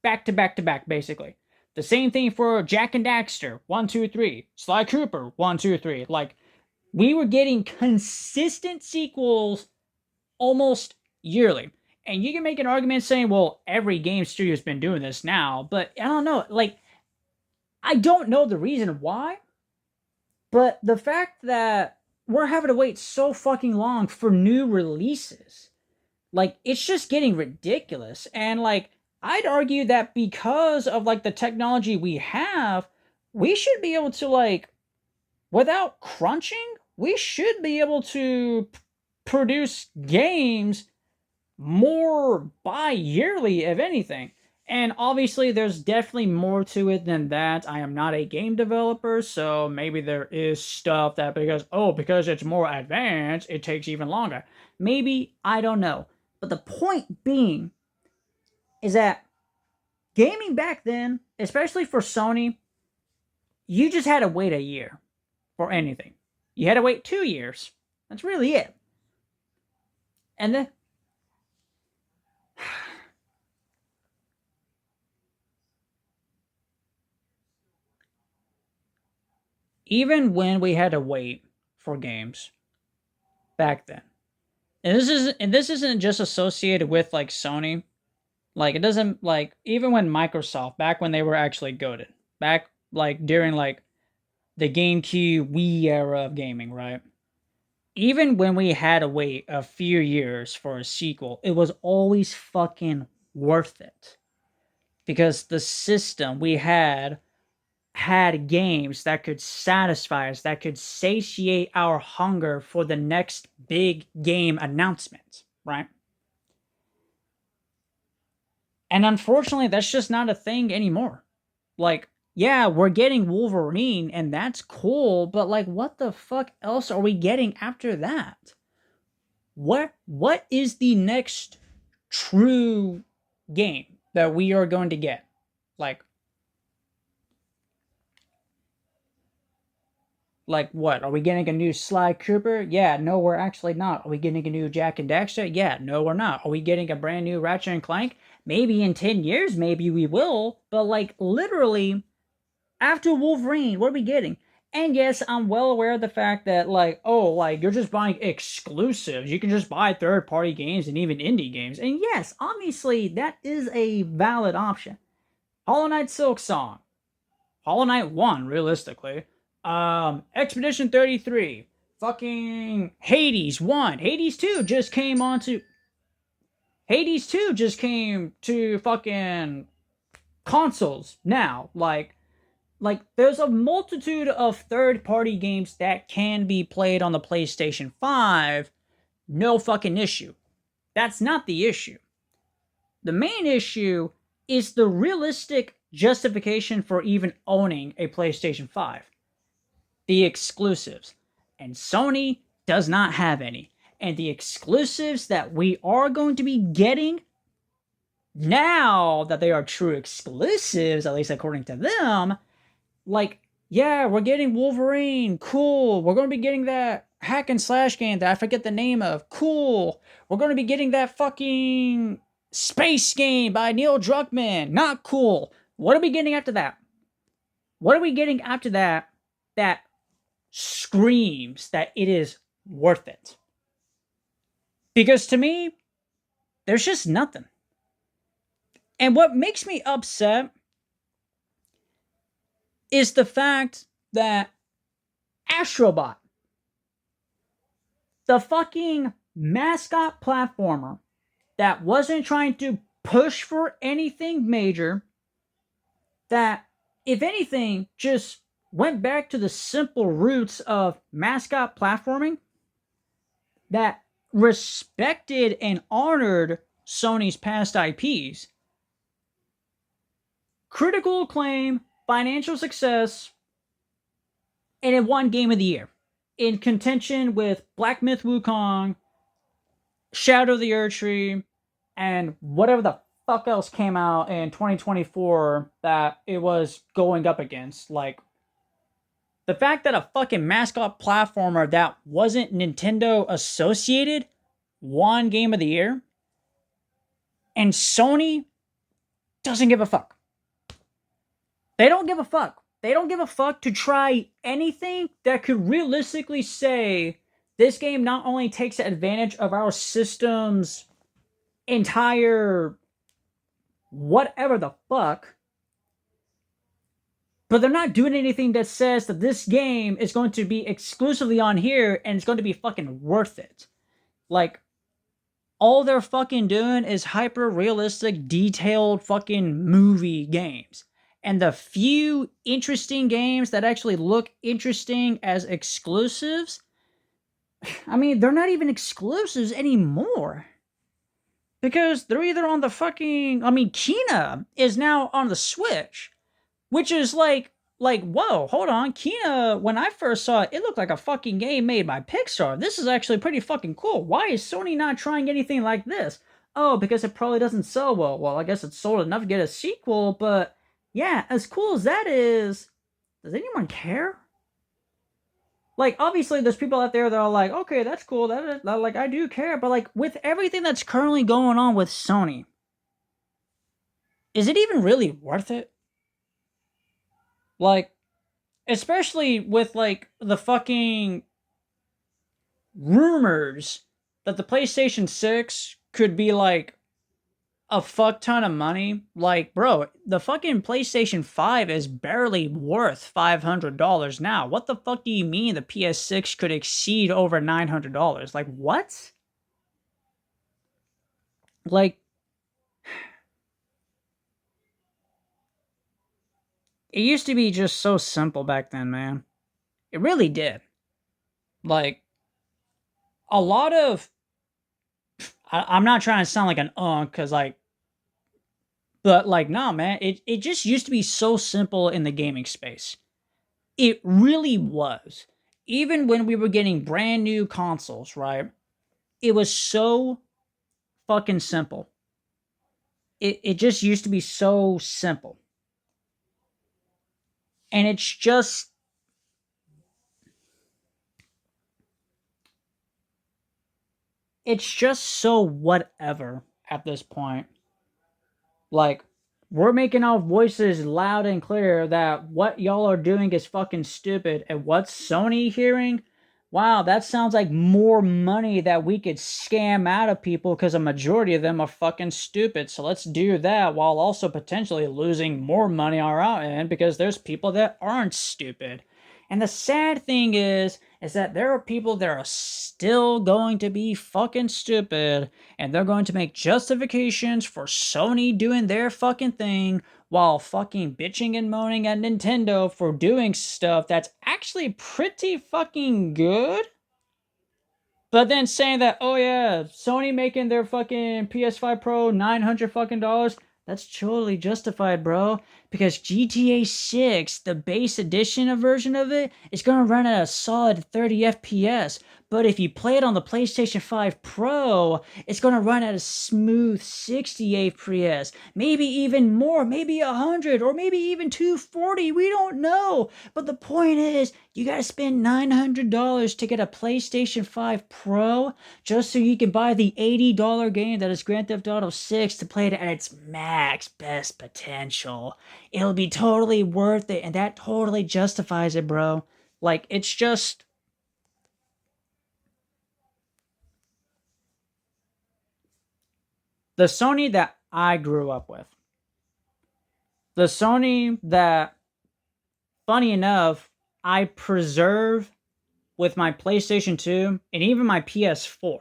back to back to back, basically. The same thing for Jack and Daxter, 1, 2, 3. Sly Cooper, 1, 2, 3. Like, we were getting consistent sequels almost yearly. And you can make an argument saying, well, every game studio's been doing this now, but I don't know. Like, I don't know the reason why, but the fact that we're having to wait so fucking long for new releases. Like, it's just getting ridiculous. And like, I'd argue that because of like the technology we have, we should be able to like, without crunching, we should be able to produce games more bi-yearly, if anything. And obviously, there's definitely more to it than that. I am not a game developer, so maybe there is stuff that because it's more advanced, it takes even longer. Maybe, I don't know. But the point being is that gaming back then, especially for Sony, you just had to wait a year for anything. You had to wait 2 years. That's really it. And then even when we had to wait for games back then, and this isn't just associated with like Sony. Like it doesn't like even when Microsoft back when they were actually goated back like during like the GameCube Wii era of gaming, right? Even when we had to wait a few years for a sequel, it was always fucking worth it because the system we had games that could satisfy us, that could satiate our hunger for the next big game announcement, right? And unfortunately, that's just not a thing anymore. Like, yeah, we're getting Wolverine, and that's cool, but like, what the fuck else are we getting after that? What is the next true game that we are going to get? Like, Like what? Are we getting a new Sly Cooper? Yeah, no, we're actually not. Are we getting a new Jack and Daxter? Yeah, no, we're not. Are we getting a brand new Ratchet and Clank? Maybe in 10 years, maybe we will. But like literally, after Wolverine, what are we getting? And yes, I'm well aware of the fact that like, oh, like you're just buying exclusives. You can just buy third-party games and even indie games. And yes, obviously that is a valid option. Hollow Knight Silk Song. Hollow Knight 1, realistically. Expedition 33. Fucking Hades 1. Hades 2 just came on to. Hades 2 just came to fucking consoles now. Like there's a multitude of third-party games that can be played on the PlayStation 5. No fucking issue. That's not the issue. The main issue is the realistic justification for even owning a PlayStation 5. The exclusives. And Sony does not have any. And the exclusives that we are going to be getting, now that they are true exclusives, at least according to them, like, yeah, we're getting Wolverine, cool. We're going to be getting that hack and slash game that I forget the name of, cool. We're going to be getting that fucking space game by Neil Druckmann, not cool. What are we getting after that? What are we getting after that that screams that it is worth it? Because to me, there's just nothing. And what makes me upset is the fact that Astrobot, the fucking mascot platformer that wasn't trying to push for anything major, that, if anything, just went back to the simple roots of mascot platforming, that respected and honored Sony's past IPs. Critical acclaim, financial success, and it won Game of the Year. In contention with Black Myth Wukong, Shadow of the Erdtree, and whatever the fuck else came out in 2024 that it was going up against. Like, the fact that a fucking mascot platformer that wasn't Nintendo associated won Game of the Year, and Sony doesn't give a fuck. They don't give a fuck. They don't give a fuck to try anything that could realistically say this game not only takes advantage of our system's entire whatever the fuck, But they're not doing anything that says that this game is going to be exclusively on here and it's going to be fucking worth it. Like, all they're fucking doing is hyper realistic, detailed fucking movie games. And the few interesting games that actually look interesting as exclusives, I mean, they're not even exclusives anymore. Because they're either on the fucking. I mean, Kina is now on the Switch, which is whoa, hold on. Kina, when I first saw it, it looked like a fucking game made by Pixar. This is actually pretty fucking cool. Why is Sony not trying anything like this? Oh, because it probably doesn't sell well. Well, I guess it sold enough to get a sequel, but yeah, as cool as that is, does anyone care? Like, obviously, there's people out there that are like, okay, that's cool. Like, I do care. But, like, with everything that's currently going on with Sony, is it even really worth it? Like, especially with, like, the fucking rumors that the PlayStation 6 could be, like, a fuck ton of money. Like, bro, the fucking PlayStation 5 is barely worth $500 now. What the fuck do you mean the PS6 could exceed over $900? Like, what? Like, it used to be just so simple back then, man. It really did. Like, a lot of. I'm not trying to sound like an because, like, but, like, nah, man, it just used to be so simple in the gaming space. It really was. Even when we were getting brand new consoles, right? It was so fucking simple. It just used to be so simple. And it's just so whatever at this point. Like, we're making our voices loud and clear that what y'all are doing is fucking stupid. And what's Sony hearing? Wow, that sounds like more money that we could scam out of people because a majority of them are fucking stupid. So let's do that while also potentially losing more money on our end because there's people that aren't stupid. And the sad thing is that there are people that are still going to be fucking stupid and they're going to make justifications for Sony doing their fucking thing while fucking bitching and moaning at Nintendo for doing stuff that's actually pretty fucking good. But then saying that, oh yeah, Sony making their fucking PS5 Pro $900 fucking dollars, that's totally justified, bro. Because GTA 6, the base edition version of it, is gonna run at a solid 30 FPS. But if you play it on the PlayStation 5 Pro, it's gonna run at a smooth 60 FPS. Maybe even more, maybe 100, or maybe even 240. We don't know. But the point is, you gotta spend $900 to get a PlayStation 5 Pro just so you can buy the $80 game that is Grand Theft Auto 6 to play it at its max best potential. It'll be totally worth it, and that totally justifies it, bro. Like, it's just. The Sony that I grew up with. The Sony that, funny enough, I preserve with my PlayStation 2 and even my PS4.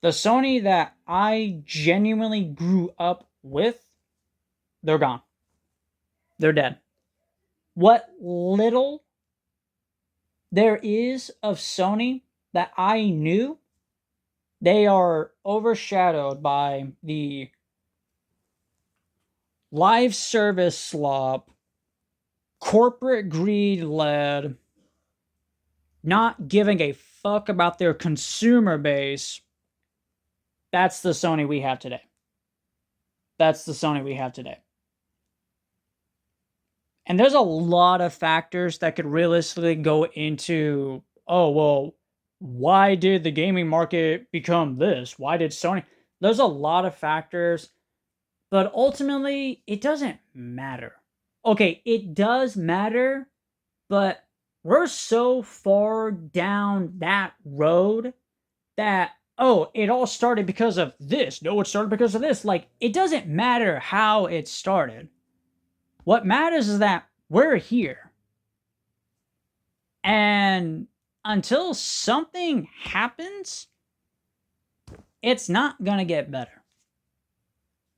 The Sony that I genuinely grew up with, they're gone. They're dead. What little there is of Sony that I knew, they are overshadowed by the live service slop, corporate greed led, not giving a fuck about their consumer base. That's the Sony we have today. That's the Sony we have today. And there's a lot of factors that could realistically go into, oh, well, why did the gaming market become this? Why did Sony? There's a lot of factors, but ultimately, it doesn't matter. Okay, it does matter, but we're so far down that road that, oh, it all started because of this. No, it started because of this. Like, it doesn't matter how it started. What matters is that we're here. And until something happens, it's not going to get better.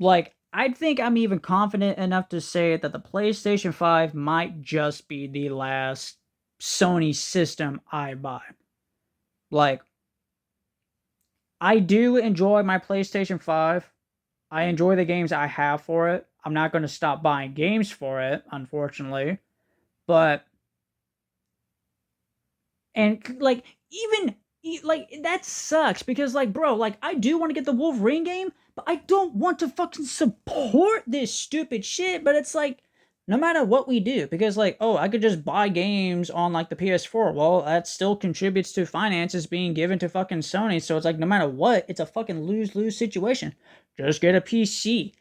Like, I think I'm even confident enough to say that the PlayStation 5 might just be the last Sony system I buy. Like, I do enjoy my PlayStation 5. I enjoy the games I have for it. I'm not going to stop buying games for it, unfortunately. But, and like, even, like, that sucks because, like, bro, like, I do want to get the Wolverine game, but I don't want to fucking support this stupid shit. But it's like, no matter what we do, because, like, oh, I could just buy games on, like, the PS4. Well, that still contributes to finances being given to fucking Sony. So it's like, no matter what, it's a fucking lose-lose situation. Just get a PC.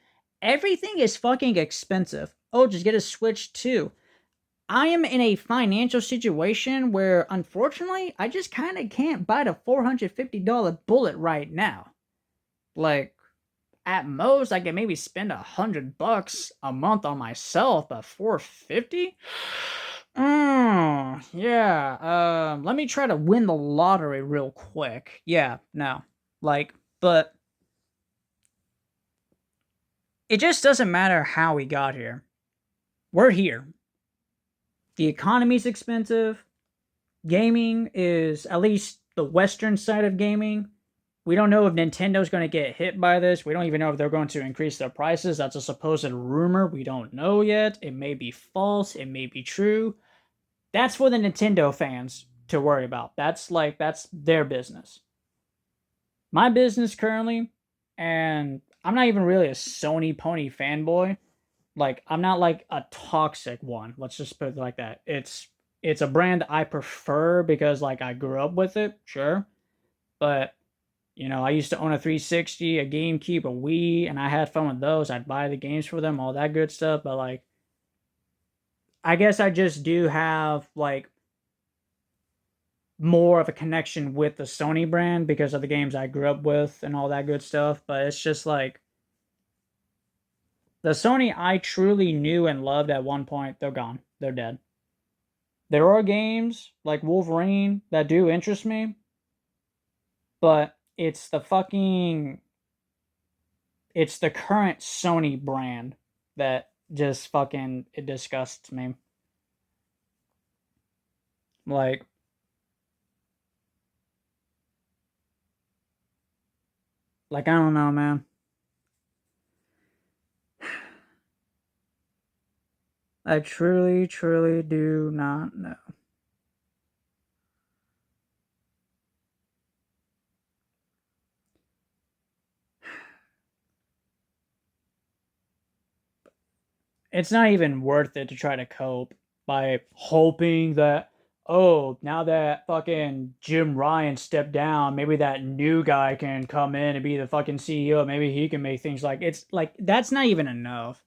Everything is fucking expensive. Oh, just get a Switch too. I am in a financial situation where, unfortunately, I just kind of can't buy the $450 bullet right now. Like, at most, I can maybe spend $100 a month on myself, but $450? Yeah. Let me try to win the lottery real quick. Yeah, no. Like, but it just doesn't matter how we got here. We're here. The economy's expensive. Gaming is, at least the Western side of gaming. We don't know if Nintendo's going to get hit by this. We don't even know if they're going to increase their prices. That's a supposed rumor. We don't know yet. It may be false. It may be true. That's for the Nintendo fans to worry about. That's their business. My business currently, and I'm not even really a Sony pony fanboy. Like, I'm not like a toxic one. Let's just put it like that. It's a brand I prefer because, like, I grew up with it, sure. But, you know, I used to own a 360, a GameCube, a Wii, and I had fun with those. I'd buy the games for them, all that good stuff. But, like, I guess I just do have, like, more of a connection with the Sony brand because of the games I grew up with and all that good stuff. But it's just like, the Sony I truly knew and loved at one point, they're gone. They're dead. There are games like Wolverine that do interest me, but it's the current Sony brand that just fucking, it disgusts me. Like, I don't know, man. I truly, truly do not know. It's not even worth it to try to cope by hoping that, oh, now that fucking Jim Ryan stepped down, maybe that new guy can come in and be the fucking CEO. Maybe he can make things like, it's like, that's not even enough.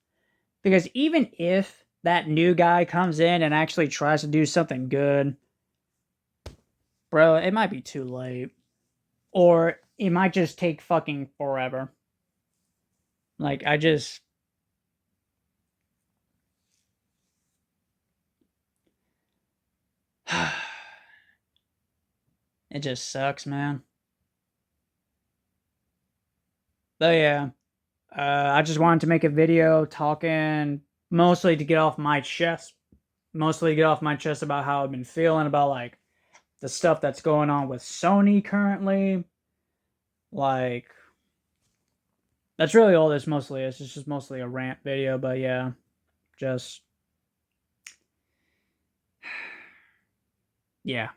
Because even if that new guy comes in and actually tries to do something good, bro, it might be too late. Or it might just take fucking forever. Like, I just. It just sucks, man. But yeah, I just wanted to make a video talking mostly to get off my chest. Mostly get off my chest about how I've been feeling about, like, the stuff that's going on with Sony currently. Like, that's really all this mostly is. It's just mostly a rant video, but yeah, just, yeah.